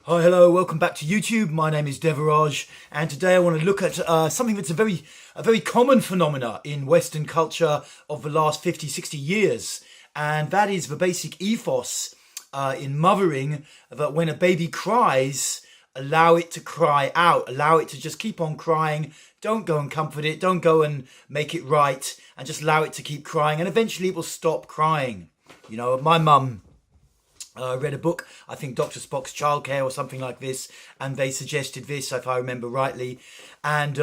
Hi, hello, welcome back to YouTube. My name is Devaraj, and today I want to look at something that's a very common phenomena in Western culture of the last 50, 60 years, and that is the basic ethos in mothering that when a baby cries, allow it to cry out, allow it to just keep on crying. Don't go and comfort it, don't go and make it right, and just allow it to keep crying, and eventually it will stop crying. You know, my mum read a book, I think Dr. Spock's Childcare or something like this, and they suggested this, if I remember rightly. And,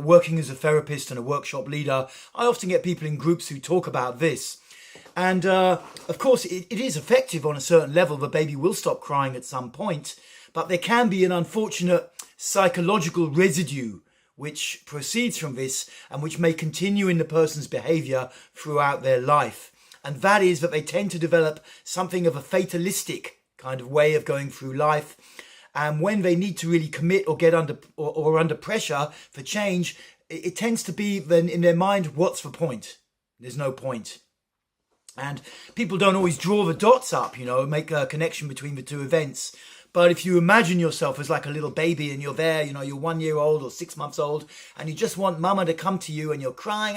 working as a therapist and a workshop leader, I often get people in groups who talk about this. And, of course, it is effective on a certain level. The baby will stop crying at some point, but there can be an unfortunate psychological residue which proceeds from this and which may continue in the person's behaviour throughout their life. And that is that they tend to develop something of a fatalistic kind of way of going through life. And when they need to really commit or get under pressure for change, it tends to be then in their mind, what's the point? There's no point. And people don't always draw the dots up, make a connection between the two events. But if you imagine yourself as like a little baby and you're there, you're 1 year old or 6 months old, and you just want mama to come to you and you're crying,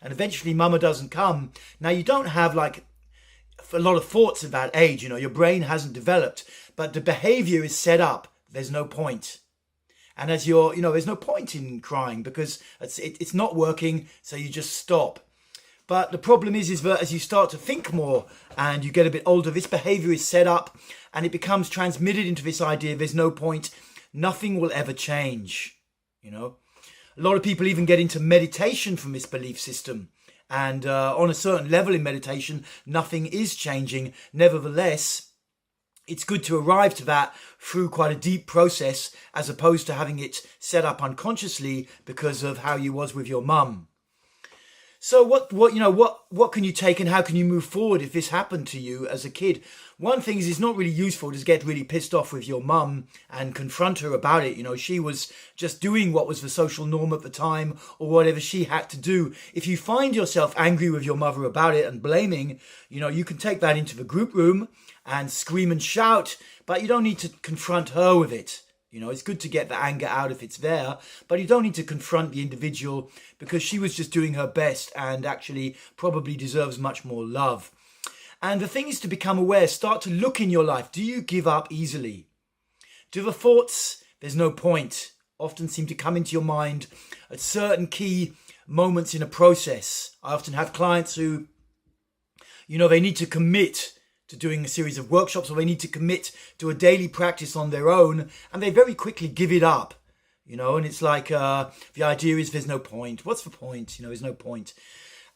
and eventually mama doesn't come. Now you don't have like a lot of thoughts at that age, your brain hasn't developed, but the behavior is set up. There's no point. And as there's no point in crying because it's not working, so you just stop. But the problem is that as you start to think more and you get a bit older, this behavior is set up and it becomes transmitted into this idea, there's no point, nothing will ever change, A lot of people even get into meditation from this belief system. And on a certain level in meditation, nothing is changing. Nevertheless, it's good to arrive to that through quite a deep process as opposed to having it set up unconsciously because of how you was with your mum. So what can you take and how can you move forward if this happened to you as a kid? One thing is it's not really useful to get really pissed off with your mum and confront her about it. She was just doing what was the social norm at the time or whatever she had to do. If you find yourself angry with your mother about it and blaming, you can take that into the group room and scream and shout, but you don't need to confront her with it. It's good to get the anger out if it's there, but you don't need to confront the individual because she was just doing her best and actually probably deserves much more love. And the thing is to become aware, start to look in your life. Do you give up easily? Do the thoughts, there's no point, often seem to come into your mind at certain key moments in a process? I often have clients who, they need to commit to doing a series of workshops or they need to commit to a daily practice on their own and they very quickly give it up, and it's like the idea is there's no point. What's the point? There's no point.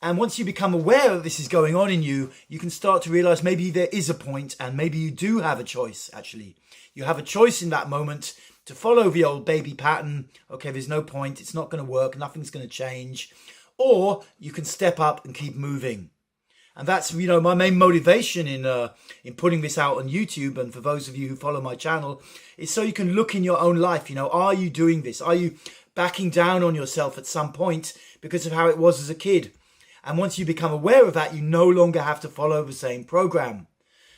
And once you become aware that this is going on in you, you can start to realize maybe there is a point and maybe you do have a choice, actually. You have a choice in that moment to follow the old baby pattern. Okay, there's no point. It's not going to work. Nothing's going to change. Or you can step up and keep moving. And that's, my main motivation in putting this out on YouTube. And for those of you who follow my channel, is so you can look in your own life. Are you doing this? Are you backing down on yourself at some point because of how it was as a kid? And once you become aware of that, you no longer have to follow the same program.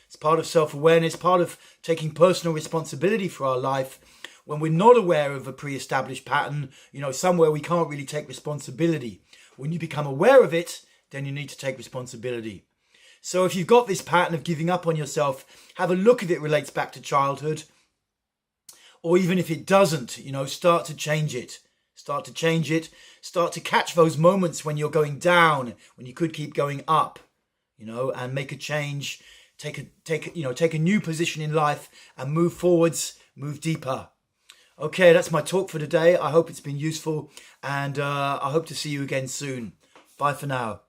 It's part of self-awareness, part of taking personal responsibility for our life. When we're not aware of a pre-established pattern, somewhere we can't really take responsibility. When you become aware of it, then you need to take responsibility. So if you've got this pattern of giving up on yourself, have a look if it relates back to childhood. Or even if it doesn't, start to change it. Start to change it. Start to catch those moments when you're going down, when you could keep going up, and make a change. Take a new position in life and move forwards, move deeper. Okay, that's my talk for today. I hope it's been useful and I hope to see you again soon. Bye for now.